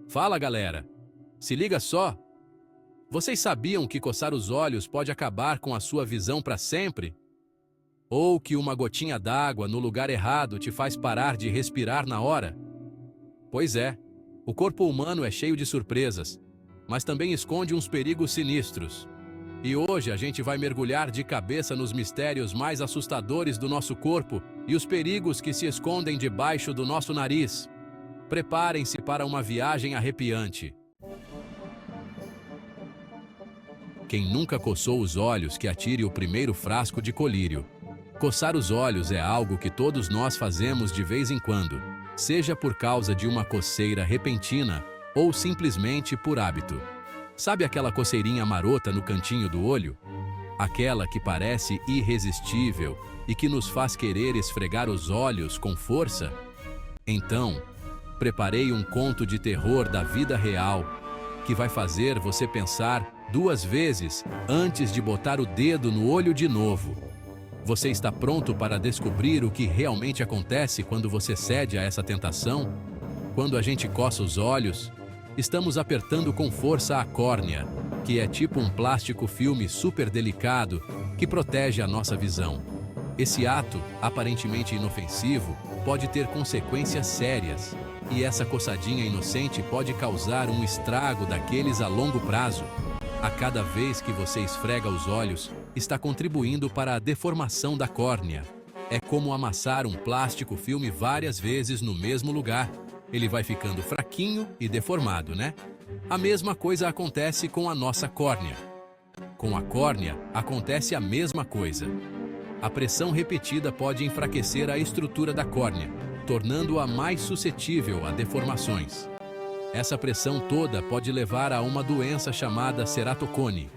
Fala, galera! Se liga só! Vocês sabiam que coçar os olhos pode acabar com a sua visão para sempre? Ou que uma gotinha d'água no lugar errado te faz parar de respirar na hora? Pois é, o corpo humano é cheio de surpresas, mas também esconde uns perigos sinistros. E hoje a gente vai mergulhar de cabeça nos mistérios mais assustadores do nosso corpo e os perigos que se escondem debaixo do nosso nariz. Preparem-se para uma viagem arrepiante. Quem nunca coçou os olhos, que atire o primeiro frasco de colírio. Coçar os olhos é algo que todos nós fazemos de vez em quando, seja por causa de uma coceira repentina ou simplesmente por hábito. Sabe aquela coceirinha marota no cantinho do olho? Aquela que parece irresistível e que nos faz querer esfregar os olhos com força? Então, preparei um conto de terror da vida real que vai fazer você pensar 2 vezes antes de botar o dedo no olho de novo. Você está pronto para descobrir o que realmente acontece quando você cede a essa tentação? Quando a gente coça os olhos, estamos apertando com força a córnea, que é tipo um plástico filme super delicado que protege a nossa visão. Esse ato, aparentemente inofensivo, pode ter consequências sérias, e essa coçadinha inocente pode causar um estrago daqueles a longo prazo. A cada vez que você esfrega os olhos, está contribuindo para a deformação da córnea. É como amassar um plástico filme várias vezes no mesmo lugar. Ele vai ficando fraquinho e deformado, né? A mesma coisa acontece com a nossa córnea. Com a córnea, acontece a mesma coisa. A pressão repetida pode enfraquecer a estrutura da córnea, tornando-a mais suscetível a deformações. Essa pressão toda pode levar a uma doença chamada ceratocone.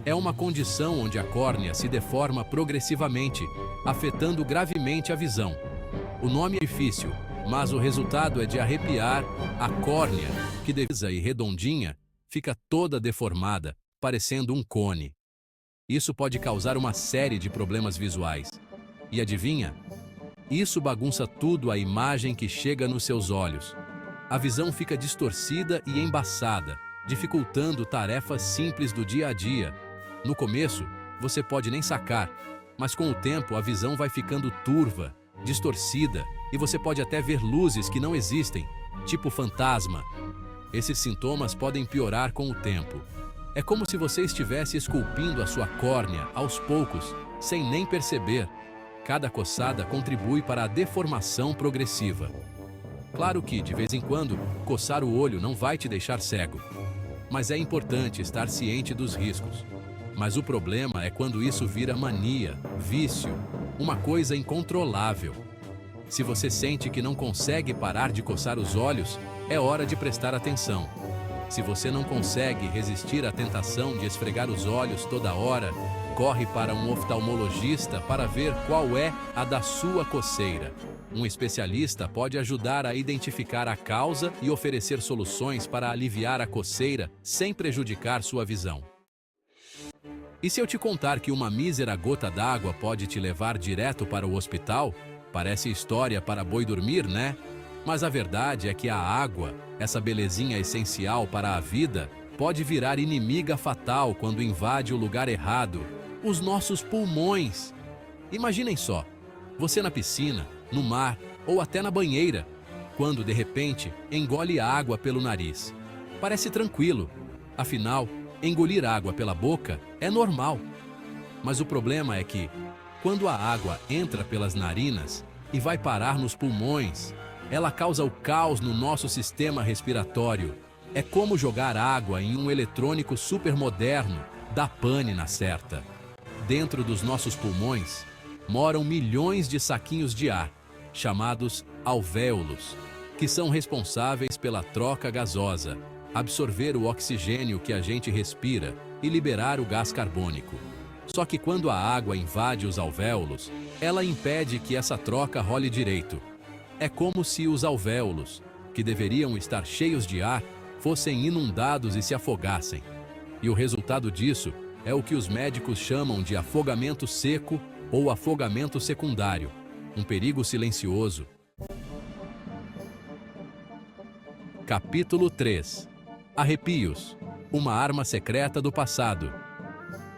É uma condição onde a córnea se deforma progressivamente, afetando gravemente a visão. O nome é difícil, mas o resultado é de arrepiar. A córnea, que devia e redondinha, fica toda deformada, parecendo um cone. Isso pode causar uma série de problemas visuais. E adivinha? Isso bagunça tudo a imagem que chega nos seus olhos. A visão fica distorcida e embaçada, dificultando tarefas simples do dia a dia. No começo, você pode nem sacar, mas com o tempo a visão vai ficando turva, distorcida, e você pode até ver luzes que não existem, tipo fantasma. Esses sintomas podem piorar com o tempo. É como se você estivesse esculpindo a sua córnea aos poucos, sem nem perceber. Cada coçada contribui para a deformação progressiva. Claro que, de vez em quando, coçar o olho não vai te deixar cego. Mas é importante estar ciente dos riscos. Mas o problema é quando isso vira mania, vício, uma coisa incontrolável. Se você sente que não consegue parar de coçar os olhos, é hora de prestar atenção. Se você não consegue resistir à tentação de esfregar os olhos toda hora, corre para um oftalmologista para ver qual é a da sua coceira. Um especialista pode ajudar a identificar a causa e oferecer soluções para aliviar a coceira sem prejudicar sua visão. E se eu te contar que uma mísera gota d'água pode te levar direto para o hospital? Parece história para boi dormir, né? Mas a verdade é que a água, essa belezinha essencial para a vida, pode virar inimiga fatal quando invade o lugar errado, os nossos pulmões. Imaginem só, você na piscina, no mar ou até na banheira, quando de repente engole água pelo nariz. Parece tranquilo, afinal, engolir água pela boca é normal. Mas o problema é que, quando a água entra pelas narinas e vai parar nos pulmões, ela causa o caos no nosso sistema respiratório. É como jogar água em um eletrônico supermoderno, dá pane na certa. Dentro dos nossos pulmões, moram milhões de saquinhos de ar, chamados alvéolos, que são responsáveis pela troca gasosa, absorver o oxigênio que a gente respira e liberar o gás carbônico. Só que quando a água invade os alvéolos, ela impede que essa troca role direito. É como se os alvéolos, que deveriam estar cheios de ar, fossem inundados e se afogassem. E o resultado disso é o que os médicos chamam de afogamento seco ou afogamento secundário, um perigo silencioso. Capítulo 3. Arrepios, uma arma secreta do passado.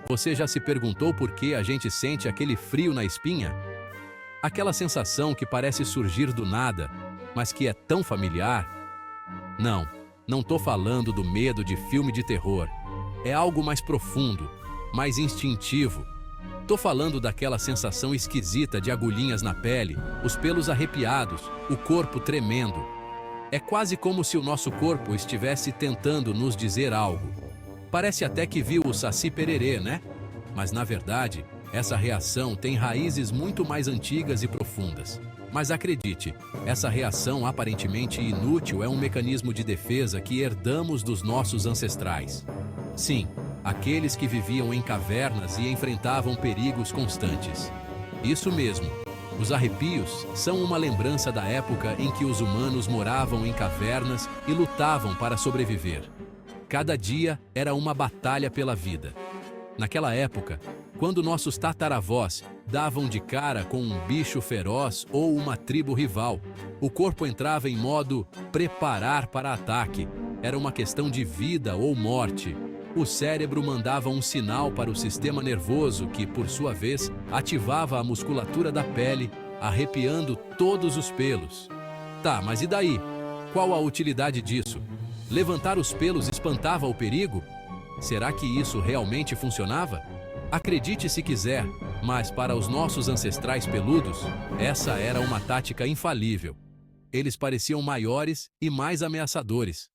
Você já se perguntou por que a gente sente aquele frio na espinha? Aquela sensação que parece surgir do nada, mas que é tão familiar? Não tô falando do medo de filme de terror. É algo mais profundo, mais instintivo. Tô falando daquela sensação esquisita de agulhinhas na pele, os pelos arrepiados, o corpo tremendo. É quase como se o nosso corpo estivesse tentando nos dizer algo. Parece até que viu o Saci Pererê, né? Mas na verdade, essa reação tem raízes muito mais antigas e profundas. Mas acredite, essa reação aparentemente inútil é um mecanismo de defesa que herdamos dos nossos ancestrais. Sim, aqueles que viviam em cavernas e enfrentavam perigos constantes. Isso mesmo, os arrepios são uma lembrança da época em que os humanos moravam em cavernas e lutavam para sobreviver. Cada dia era uma batalha pela vida. Naquela época, quando nossos tataravós davam de cara com um bicho feroz ou uma tribo rival, o corpo entrava em modo preparar para ataque. Era uma questão de vida ou morte. O cérebro mandava um sinal para o sistema nervoso que, por sua vez, ativava a musculatura da pele, arrepiando todos os pelos. Tá, mas e daí? Qual a utilidade disso? Levantar os pelos espantava o perigo? Será que isso realmente funcionava? Acredite se quiser, mas para os nossos ancestrais peludos, essa era uma tática infalível. Eles pareciam maiores e mais ameaçadores.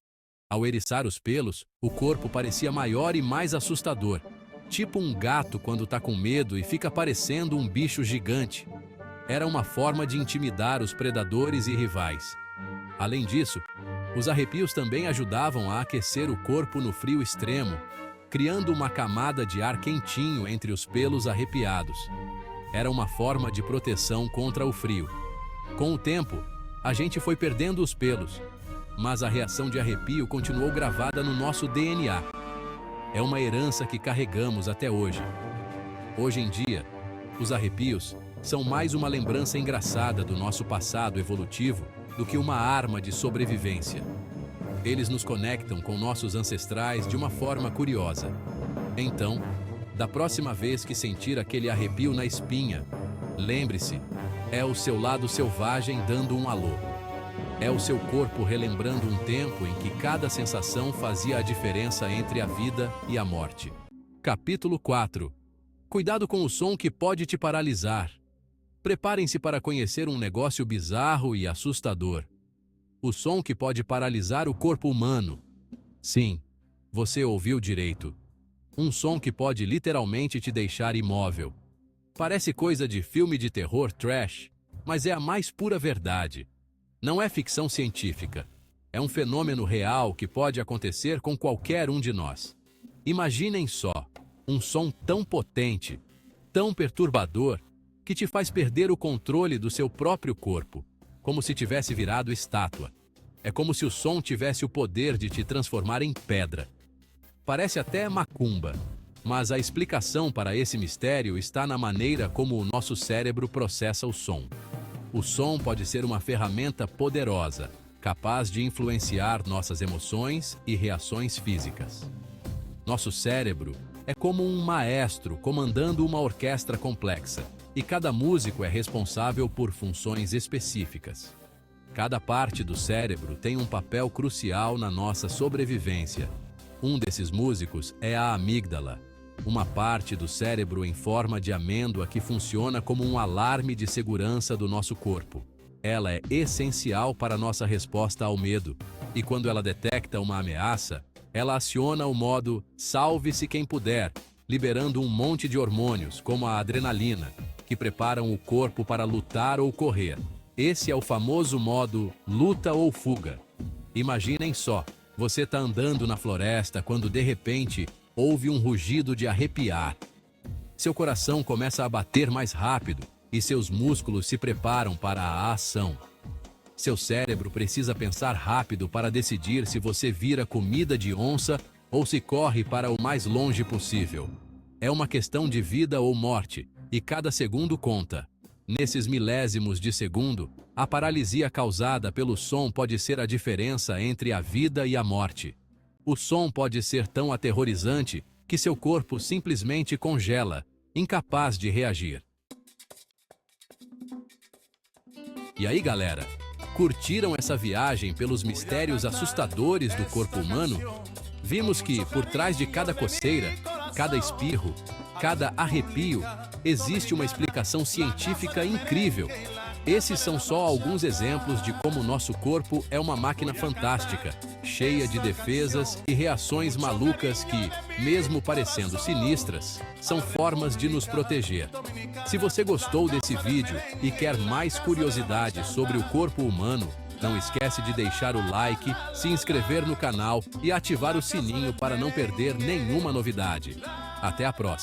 Ao eriçar os pelos, o corpo parecia maior e mais assustador. Tipo um gato quando tá com medo e fica parecendo um bicho gigante. Era uma forma de intimidar os predadores e rivais. Além disso, os arrepios também ajudavam a aquecer o corpo no frio extremo, criando uma camada de ar quentinho entre os pelos arrepiados. Era uma forma de proteção contra o frio. Com o tempo, a gente foi perdendo os pelos, mas a reação de arrepio continuou gravada no nosso DNA. É uma herança que carregamos até hoje. Hoje em dia, os arrepios são mais uma lembrança engraçada do nosso passado evolutivo do que uma arma de sobrevivência. Eles nos conectam com nossos ancestrais de uma forma curiosa. Então, da próxima vez que sentir aquele arrepio na espinha, lembre-se, é o seu lado selvagem dando um alô. É o seu corpo relembrando um tempo em que cada sensação fazia a diferença entre a vida e a morte. Capítulo 4. Cuidado com o som que pode te paralisar. Preparem-se para conhecer um negócio bizarro e assustador. O som que pode paralisar o corpo humano. Sim, você ouviu direito. Um som que pode literalmente te deixar imóvel. Parece coisa de filme de terror trash, mas é a mais pura verdade. Não é ficção científica. É um fenômeno real que pode acontecer com qualquer um de nós. Imaginem só, um som tão potente, tão perturbador, que te faz perder o controle do seu próprio corpo, como se tivesse virado estátua. É como se o som tivesse o poder de te transformar em pedra. Parece até macumba, mas a explicação para esse mistério está na maneira como o nosso cérebro processa o som. O som pode ser uma ferramenta poderosa, capaz de influenciar nossas emoções e reações físicas. Nosso cérebro é como um maestro comandando uma orquestra complexa, e cada músico é responsável por funções específicas. Cada parte do cérebro tem um papel crucial na nossa sobrevivência. Um desses músicos é a amígdala, uma parte do cérebro em forma de amêndoa que funciona como um alarme de segurança do nosso corpo. Ela é essencial para nossa resposta ao medo, e quando ela detecta uma ameaça, ela aciona o modo "salve-se quem puder", liberando um monte de hormônios, como a adrenalina, que preparam o corpo para lutar ou correr. Esse é o famoso modo luta ou fuga. Imaginem só, você está andando na floresta quando de repente ouve um rugido de arrepiar. Seu coração começa a bater mais rápido e seus músculos se preparam para a ação. Seu cérebro precisa pensar rápido para decidir se você vira comida de onça ou se corre para o mais longe possível. É uma questão de vida ou morte, e cada segundo conta. Nesses milésimos de segundo, A paralisia causada pelo som pode ser a diferença entre a vida e a morte. O som pode ser tão aterrorizante que seu corpo simplesmente congela, incapaz de reagir. E aí, galera? Curtiram essa viagem pelos mistérios assustadores do corpo humano? Vimos que, por trás de cada coceira, cada espirro, cada arrepio, existe uma explicação científica incrível. Esses são só alguns exemplos de como nosso corpo é uma máquina fantástica, cheia de defesas e reações malucas que, mesmo parecendo sinistras, são formas de nos proteger. Se você gostou desse vídeo e quer mais curiosidades sobre o corpo humano, não esquece de deixar o like, se inscrever no canal e ativar o sininho para não perder nenhuma novidade. Até a próxima!